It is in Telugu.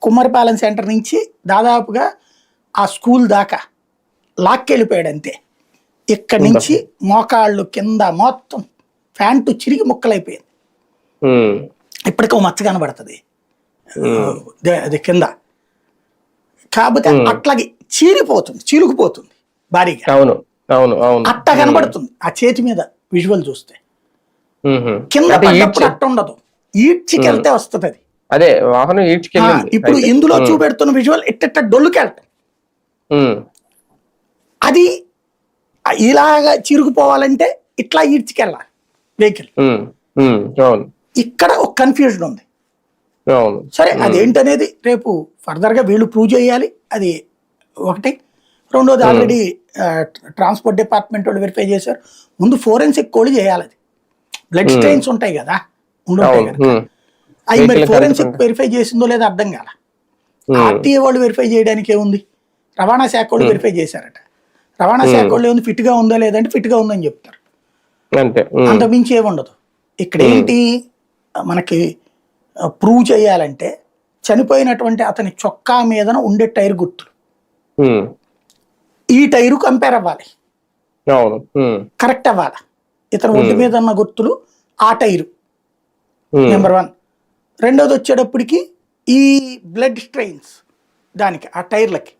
కుమ్మరిపాలెం సెంటర్ నుంచి దాదాపుగా ఆ స్కూల్ దాకా లాక్కెళ్ళిపోయాడు అంతే. ఇక్కడి నుంచి మోకాళ్ళు కింద మొత్తం ప్యాంటు చిరిగి ముక్కలైపోయింది. ఇప్పటికో మచ్చ కనబడుతుంది అది కింద. కాకపోతే అట్లాగే చీలిపోతుంది, చీలుకుపోతుంది భారీగా. అట్ట కనబడుతుంది ఆ చేతి మీద విజువల్ చూస్తే. కింద పడ్డప్పుడు అట్ట ఉండదు, ఈడ్చికెళ్తే వస్తుంది అది. అదే వాహనం ఈడ్చికెళ్ళింది. ఇప్పుడు ఇందులో చూపెడుతున్న విజువల్ ఇట్ట డొల్లుకెళ్ళటం. అది ఇలాగా చిరుగుపోవాలంటే ఇట్లా ఈడ్చికెళ్ళాలి వెహికల్. ఇక్కడ ఒక కన్ఫ్యూజన్ ఉంది. సరే అదేంటనేది రేపు ఫర్దర్ గా వీళ్ళు ప్రూవ్ చేయాలి. అది ఒకటి. రెండోది ఆల్రెడీ ట్రాన్స్పోర్ట్ డిపార్ట్మెంట్ వాళ్ళు వెరిఫై చేశారు. ముందు ఫోరెన్సిక్ కోడ్ చేయాలి. అది బ్లడ్ స్టెయిన్స్ ఉంటాయి కదా, ఉండుంటాయి కదా, అవి మరి ఫోరెన్సిక్ వెరిఫై చేసిందో లేదో అర్థం కాల. ఆర్టీఏ వాళ్ళు వెరిఫై చేయడానికి ఏముంది, రవాణా శాఖ వాళ్ళు వెరిఫై చేశారట. రవాణా శాఖ వాళ్ళు ఏముంది, ఫిట్ గా ఉందా లేదంటే ఫిట్ గా ఉందని చెప్తారు, అంతకుమించి ఏముండదు. ఇక్కడ ఏంటి మనకి ప్రూవ్ చేయాలంటే చనిపోయినటువంటి అతని చొక్కా మీదన ఉండే టైర్ గుర్తులు ఈ టైరు కంపేర్ అవ్వాలి, కరెక్ట్ అవ్వాలి. ఇతను ఒంటి మీద ఉన్న గుర్తులు ఆ టైరు నెంబర్ 1. రెండోది వచ్చేటప్పటికి ఈ బ్లడ్ స్ట్రెయిన్స్ దానికి ఆ టైర్లకి